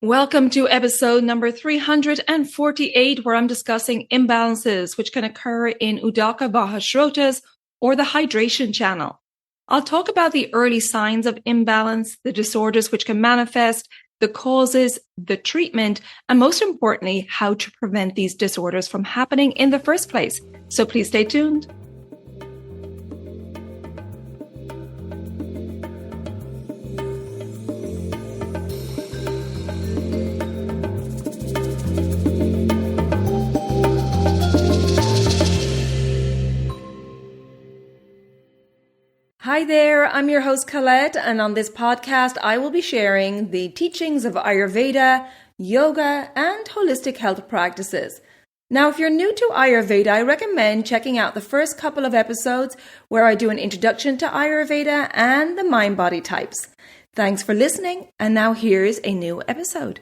Welcome to episode number 348, where I'm discussing imbalances which can occur in Udaka Vaha Srotas or the hydration channel. I'll talk about the early signs of imbalance, the disorders which can manifest, the causes, the treatment, and most importantly, how to prevent these disorders from happening in the first place. So please stay tuned. Hi there, I'm your host Colette, and on this podcast I will be sharing the teachings of Ayurveda, yoga, and holistic health practices. Now, if you're new to Ayurveda, I recommend checking out the first couple of episodes where I do an introduction to Ayurveda and the mind-body types. Thanks for listening, and now here's a new episode.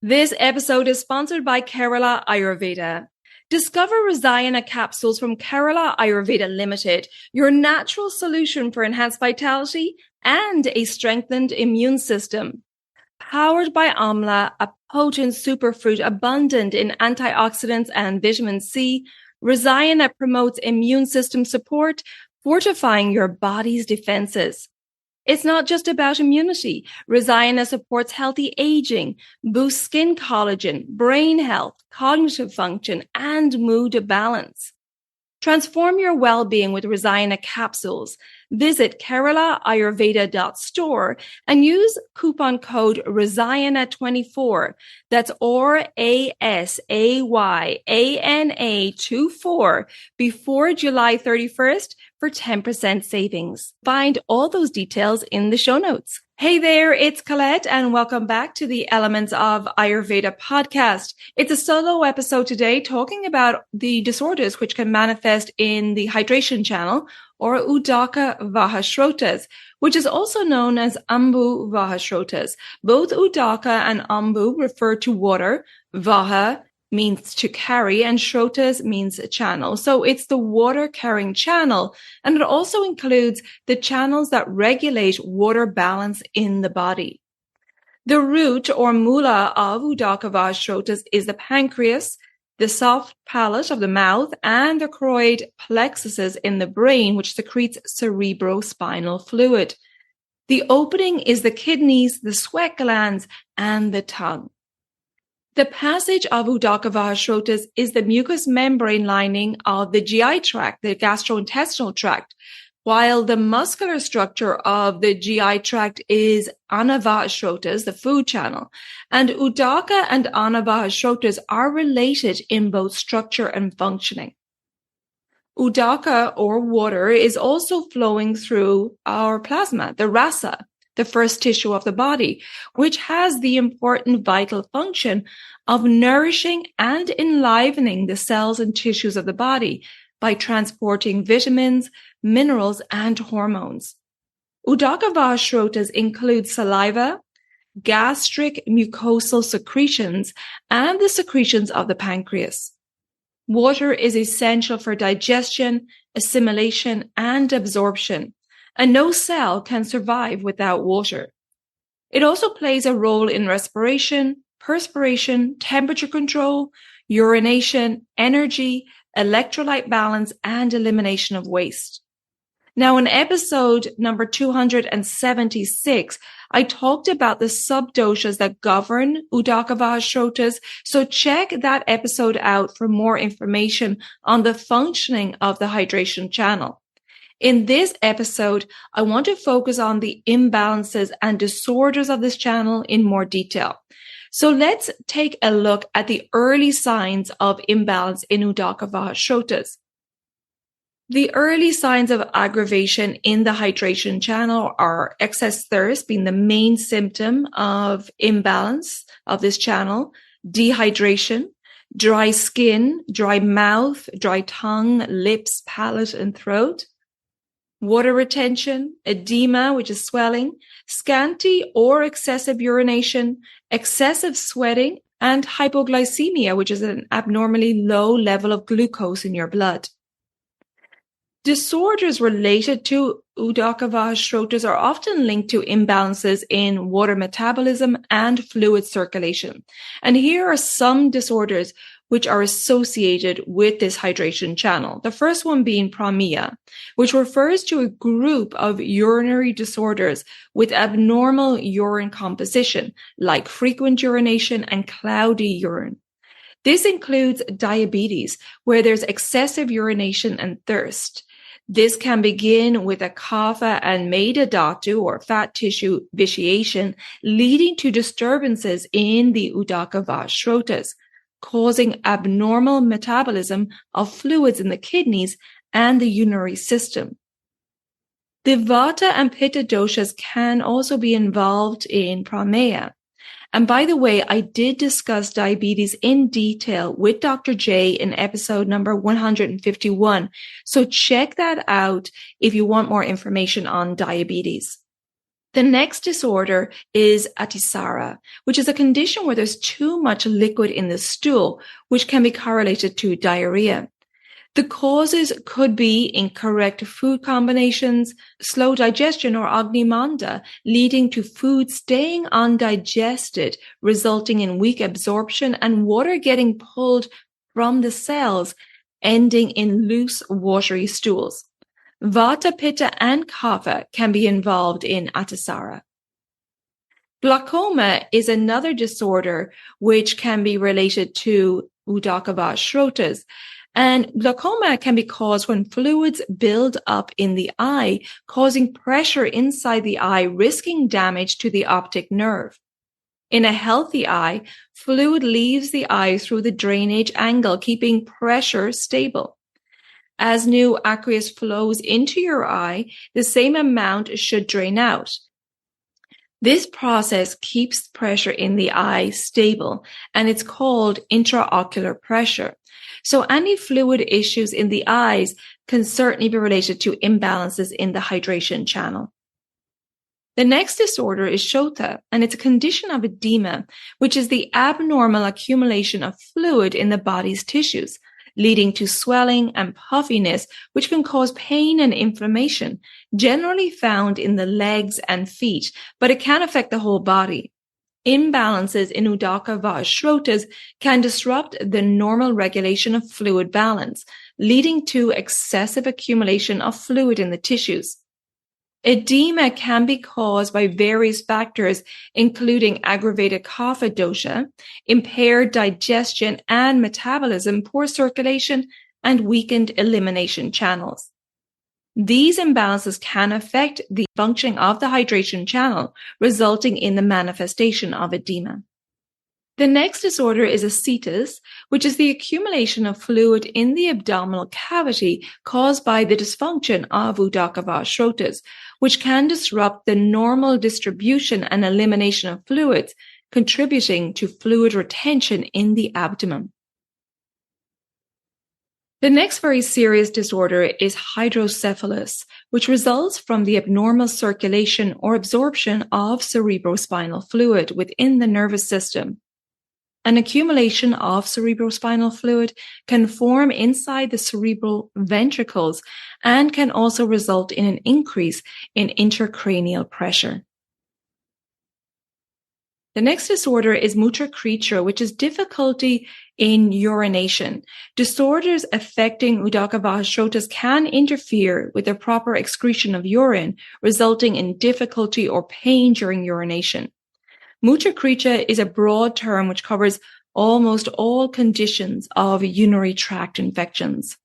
This episode is sponsored by Kerala Ayurveda. Discover Rasayana capsules from Kerala Ayurveda Limited, your natural solution for enhanced vitality and a strengthened immune system. Powered by Amla, a potent superfruit abundant in antioxidants and vitamin C, Rasayana promotes immune system support, fortifying your body's defenses. It's not just about immunity. Rasayana supports healthy aging, boosts skin collagen, brain health, cognitive function, and mood balance. Transform your well-being with Rasayana capsules. Visit keralaayurveda.store and use coupon code Rasayana24. That's RASAYANA24 before July 31st for 10% savings. Find all those details in the show notes. Hey there, it's Colette, and welcome back to the Elements of Ayurveda podcast. It's a solo episode today talking about the disorders which can manifest in the hydration channel, or Udaka Vaha Srotas, which is also known as ambu Vaha Srotas. Both Udaka and ambu refer to water. Vaha means to carry, and Srotas means channel. So it's the water carrying channel, and it also includes the channels that regulate water balance in the body. The root or mula of Udaka Vaha Srotas is the pancreas, the soft palate of the mouth, and the choroid plexuses in the brain, which secretes cerebrospinal fluid. The opening is the kidneys, the sweat glands, and the tongue. The passage of Udaka Vaha Srotas is the mucous membrane lining of the GI tract, the gastrointestinal tract, while the muscular structure of the GI tract is Anavaha Srotas, the food channel. And Udaka and Anavaha Srotas are related in both structure and functioning. Udaka, or water, is also flowing through our plasma, the rasa, the first tissue of the body, which has the important vital function of nourishing and enlivening the cells and tissues of the body by transporting vitamins, minerals, and hormones. Udaka Vaha Srotas include saliva, gastric mucosal secretions, and the secretions of the pancreas. Water is essential for digestion, assimilation, and absorption, and no cell can survive without water. It also plays a role in respiration, perspiration, temperature control, urination, energy, electrolyte balance, and elimination of waste. Now, in episode number 276, I talked about the subdoshas that govern Udaka Vaha Srotas, so check that episode out for more information on the functioning of the hydration channel. In this episode, I want to focus on the imbalances and disorders of this channel in more detail. So let's take a look at the early signs of imbalance in Udaka Vaha Srotas. The early signs of aggravation in the hydration channel are excess thirst being the main symptom of imbalance of this channel, dehydration, dry skin, dry mouth, dry tongue, lips, palate, and throat, water retention, edema, which is swelling, scanty or excessive urination, excessive sweating, and hypoglycemia, which is an abnormally low level of glucose in your blood. Disorders related to Udaka Vaha Srotas are often linked to imbalances in water metabolism and fluid circulation. And here are some disorders which are associated with this hydration channel. The first one being promia, which refers to a group of urinary disorders with abnormal urine composition, like frequent urination and cloudy urine. This includes diabetes, where there's excessive urination and thirst. This can begin with a kapha and meda dhatu, or fat tissue vitiation, leading to disturbances in the Udaka Vaha Srotas, causing abnormal metabolism of fluids in the kidneys and the urinary system. The vata and pitta doshas can also be involved in prameya. And by the way, I did discuss diabetes in detail with Dr. J in episode number 151. So check that out if you want more information on diabetes. The next disorder is atisara, which is a condition where there's too much liquid in the stool, which can be correlated to diarrhea. The causes could be incorrect food combinations, slow digestion, or agnimanda, leading to food staying undigested, resulting in weak absorption and water getting pulled from the cells, ending in loose, watery stools. Vata, pitta, and kapha can be involved in atisara. Glaucoma is another disorder which can be related to Udaka Vaha Srotas. And glaucoma can be caused when fluids build up in the eye, causing pressure inside the eye, risking damage to the optic nerve. In a healthy eye, fluid leaves the eye through the drainage angle, keeping pressure stable. As new aqueous flows into your eye, the same amount should drain out. This process keeps pressure in the eye stable, and it's called intraocular pressure. So any fluid issues in the eyes can certainly be related to imbalances in the hydration channel. The next disorder is shota, and it's a condition of edema, which is the abnormal accumulation of fluid in the body's tissues, leading to swelling and puffiness, which can cause pain and inflammation, generally found in the legs and feet, but it can affect the whole body. Imbalances in Udaka Vaha Srotas can disrupt the normal regulation of fluid balance, leading to excessive accumulation of fluid in the tissues. Edema can be caused by various factors, including aggravated kapha dosha, impaired digestion and metabolism, poor circulation, and weakened elimination channels. These imbalances can affect the functioning of the hydration channel, resulting in the manifestation of edema. The next disorder is ascites, which is the accumulation of fluid in the abdominal cavity caused by the dysfunction of Udaka Vaha Srotas, which can disrupt the normal distribution and elimination of fluids, contributing to fluid retention in the abdomen. The next very serious disorder is hydrocephalus, which results from the abnormal circulation or absorption of cerebrospinal fluid within the nervous system. An accumulation of cerebrospinal fluid can form inside the cerebral ventricles and can also result in an increase in intracranial pressure. The next disorder is mutracretia, which is difficulty in urination. Disorders affecting Udaka Vaha Srotas can interfere with the proper excretion of urine, resulting in difficulty or pain during urination. Mutracretia is a broad term which covers almost all conditions of urinary tract infections.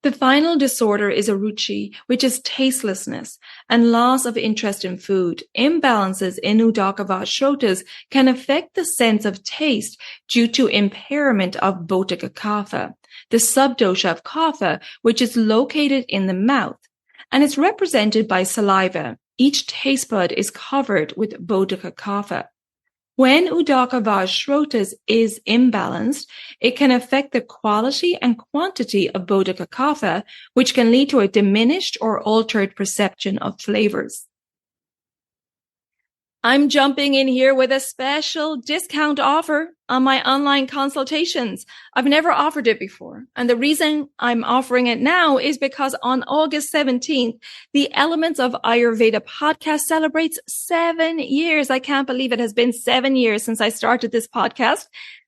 The final disorder is aruchi, which is tastelessness and loss of interest in food. Imbalances in Udaka Vaha Srotas can affect the sense of taste due to impairment of bodhika kapha, the subdosha of kapha, which is located in the mouth, and it's represented by saliva. Each taste bud is covered with bodhika kapha. When Udaka Vaha Srotas is imbalanced, it can affect the quality and quantity of bodhika kapha, which can lead to a diminished or altered perception of flavors. I'm jumping in here with a special discount offer on my online consultations. I've never offered it before. And the reason I'm offering it now is because on August 17th, the Elements of Ayurveda podcast celebrates 7 years. I can't believe it has been 7 years since I started this podcast.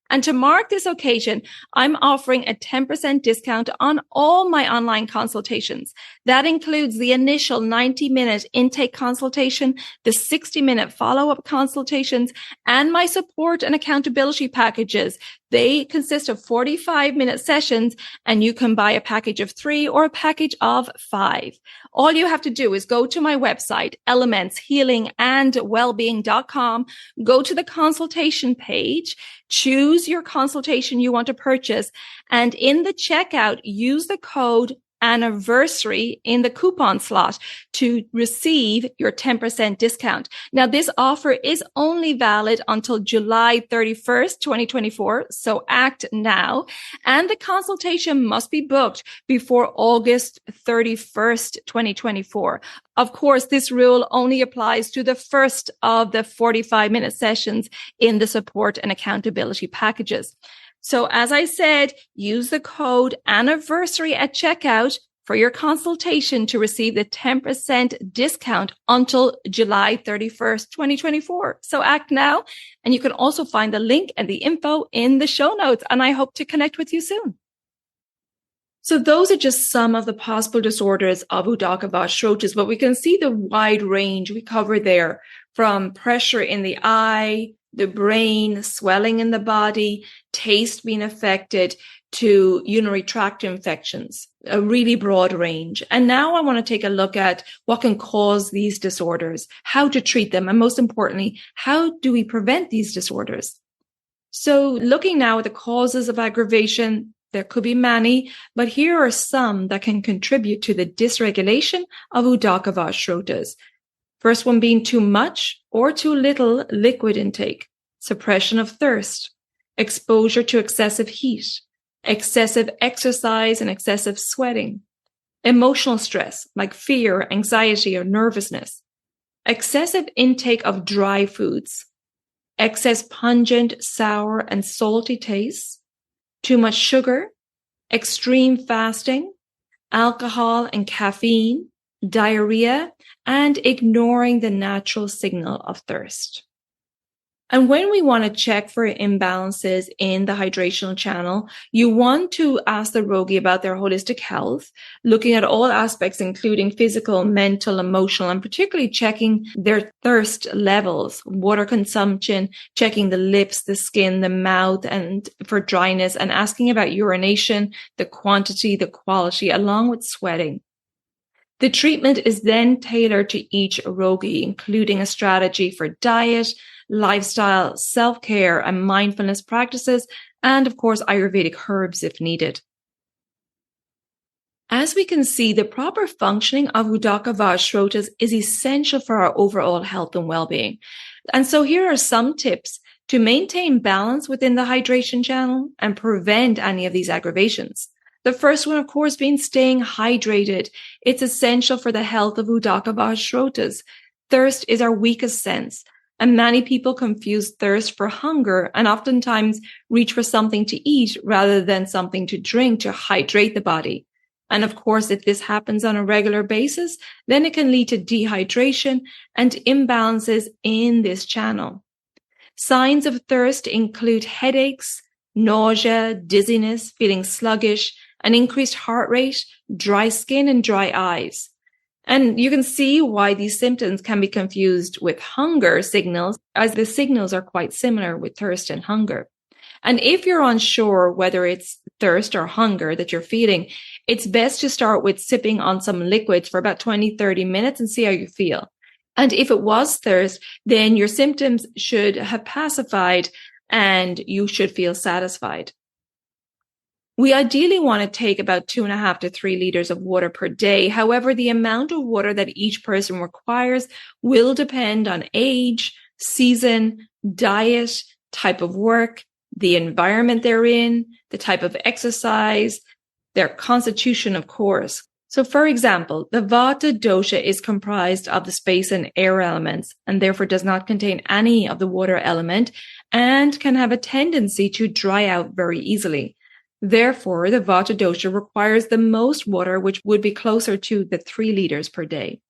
And to mark this occasion, I'm offering a 10% discount on all my online consultations. That includes the initial 90-minute intake consultation, the 60-minute follow-up consultations, and my support and accountability packages. They consist of 45-minute sessions, and you can buy a package of 3 or a package of 5. All you have to do is go to my website, elementshealingandwellbeing.com, go to the consultation page, choose your consultation you want to purchase, and in the checkout, use the code anniversary in the coupon slot to receive your 10% discount. Now, this offer is only valid until July 31st, 2024. So act now. And the consultation must be booked before August 31st, 2024. Of course, this rule only applies to the first of the 45-minute sessions in the support and accountability packages. So as I said, use the code anniversary at checkout for your consultation to receive the 10% discount until July 31st, 2024. So act now. And you can also find the link and the info in the show notes. And I hope to connect with you soon. So those are just some of the possible disorders of Udaka Vaha Srotas, but we can see the wide range we cover there, from pressure in the eye, the brain, swelling in the body, taste being affected, to urinary tract infections, a really broad range. And now I want to take a look at what can cause these disorders, how to treat them, and most importantly, how do we prevent these disorders? So looking now at the causes of aggravation, there could be many, but here are some that can contribute to the dysregulation of Udaka Vaha Srotas. First one being too much or too little liquid intake, suppression of thirst, exposure to excessive heat, excessive exercise and excessive sweating, emotional stress like fear, anxiety, or nervousness, excessive intake of dry foods, excess pungent, sour, and salty tastes, too much sugar, extreme fasting, alcohol and caffeine, diarrhea, and ignoring the natural signal of thirst. And when we want to check for imbalances in the hydrational channel, you want to ask the rogi about their holistic health, looking at all aspects, including physical, mental, emotional, and particularly checking their thirst levels, water consumption, checking the lips, the skin, the mouth, and for dryness, and asking about urination, the quantity, the quality, along with sweating. The treatment is then tailored to each rogi, including a strategy for diet, lifestyle, self-care, and mindfulness practices, and of course, Ayurvedic herbs if needed. As we can see, the proper functioning of Udaka Vaha Srotas is essential for our overall health and well-being. And so here are some tips to maintain balance within the hydration channel and prevent any of these aggravations. The first one, of course, being staying hydrated. It's essential for the health of Udaka Vaha Srotas. Thirst is our weakest sense, and many people confuse thirst for hunger and oftentimes reach for something to eat rather than something to drink to hydrate the body. And of course, if this happens on a regular basis, then it can lead to dehydration and imbalances in this channel. Signs of thirst include headaches, nausea, dizziness, feeling sluggish, an increased heart rate, dry skin, and dry eyes. And you can see why these symptoms can be confused with hunger signals, as the signals are quite similar with thirst and hunger. And if you're unsure whether it's thirst or hunger that you're feeling, it's best to start with sipping on some liquids for about 20-30 minutes and see how you feel. And if it was thirst, then your symptoms should have pacified and you should feel satisfied. We ideally want to take about 2.5 to 3 liters of water per day. However, the amount of water that each person requires will depend on age, season, diet, type of work, the environment they're in, the type of exercise, their constitution, of course. So for example, the Vata dosha is comprised of the space and air elements and therefore does not contain any of the water element and can have a tendency to dry out very easily. Therefore, the Vata dosha requires the most water, which would be closer to the 3 liters per day.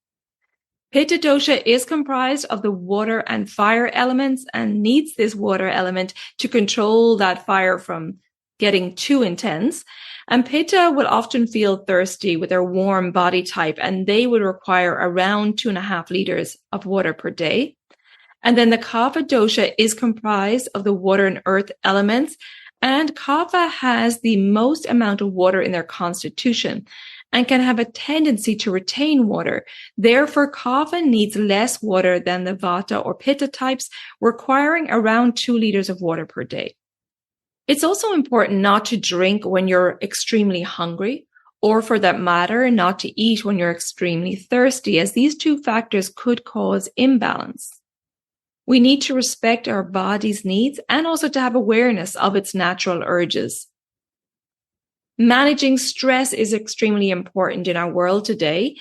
Pitta dosha is comprised of the water and fire elements and needs this water element to control that fire from getting too intense. And Pitta will often feel thirsty with their warm body type, and they would require around 2.5 liters of water per day. And then the Kapha dosha is comprised of the water and earth elements, and Kapha has the most amount of water in their constitution and can have a tendency to retain water. Therefore, Kapha needs less water than the Vata or Pitta types, requiring around 2 liters of water per day. It's also important not to drink when you're extremely hungry, or for that matter, not to eat when you're extremely thirsty, as these 2 factors could cause imbalance. We need to respect our body's needs and also to have awareness of its natural urges. Managing stress is extremely important in our world today.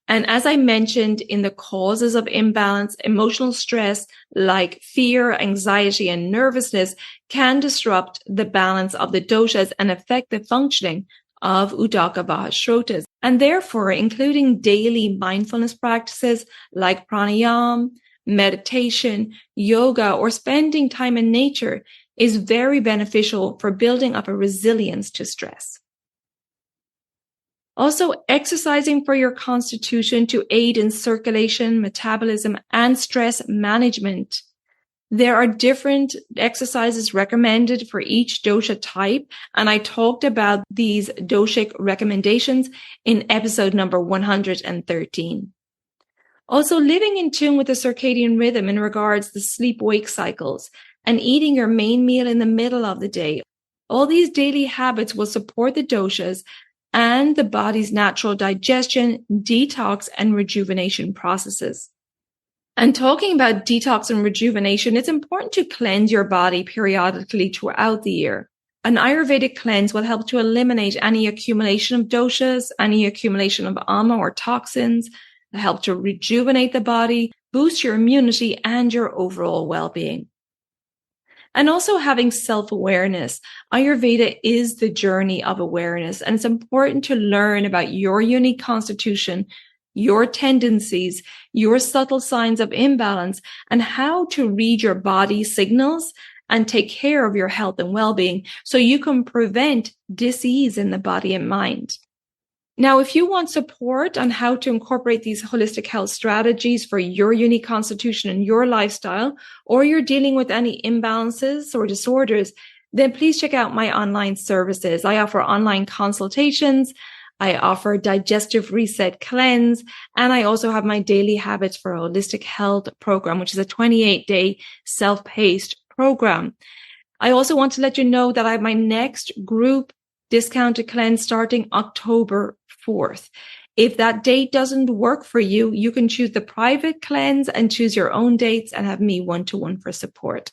And as I mentioned in the causes of imbalance, emotional stress like fear, anxiety, and nervousness can disrupt the balance of the doshas and affect the functioning of Udaka Vaha Srotas. And therefore, including daily mindfulness practices like pranayama, meditation, yoga, or spending time in nature is very beneficial for building up a resilience to stress. Also, exercising for your constitution to aid in circulation, metabolism, and stress management. There are different exercises recommended for each dosha type, and I talked about these doshic recommendations in episode number 113. Also, living in tune with the circadian rhythm in regards to sleep-wake cycles and eating your main meal in the middle of the day. All these daily habits will support the doshas and the body's natural digestion, detox, and rejuvenation processes. And talking about detox and rejuvenation, it's important to cleanse your body periodically throughout the year. An Ayurvedic cleanse will help to eliminate any accumulation of doshas, any accumulation of ama or toxins, help to rejuvenate the body, boost your immunity, and your overall well-being. And also having self-awareness. Ayurveda is the journey of awareness, and it's important to learn about your unique constitution, your tendencies, your subtle signs of imbalance, and how to read your body signals and take care of your health and well-being so you can prevent disease in the body and mind. Now, if you want support on how to incorporate these holistic health strategies for your unique constitution and your lifestyle, or you're dealing with any imbalances or disorders, then please check out my online services. I offer online consultations. I offer digestive reset cleanse, and I also have my daily habits for a holistic health program, which is a 28-day self-paced program. I also want to let you know that I have my next group discounted cleanse starting October 4th. If that date doesn't work for you, you can choose the private cleanse and choose your own dates and have me one-to-one for support.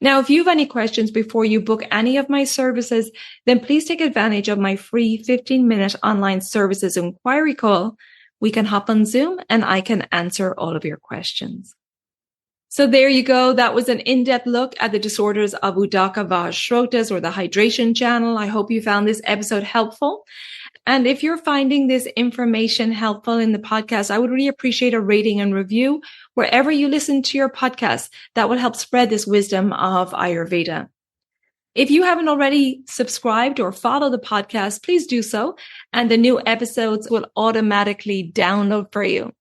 Now, if you have any questions before you book any of my services, then please take advantage of my free 15-minute online services inquiry call. We can hop on Zoom and I can answer all of your questions. So there you go. That was an in-depth look at the disorders of Udaka Vaha Srotas, or the hydration channel. I hope you found this episode helpful. And if you're finding this information helpful in the podcast, I would really appreciate a rating and review wherever you listen to your podcast. That will help spread this wisdom of Ayurveda. If you haven't already subscribed or followed the podcast, please do so, and the new episodes will automatically download for you.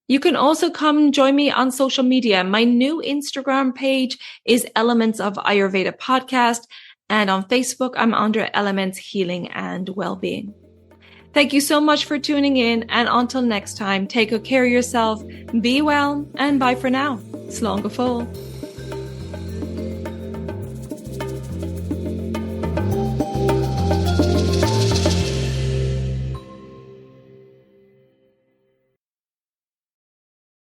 You can also come join me on social media. My new Instagram page is Elements of Ayurveda Podcast, and on Facebook, I'm under Elements Healing and Wellbeing. Thank you so much for tuning in, and until next time, take good care of yourself, be well, and bye for now. Slán go fóill.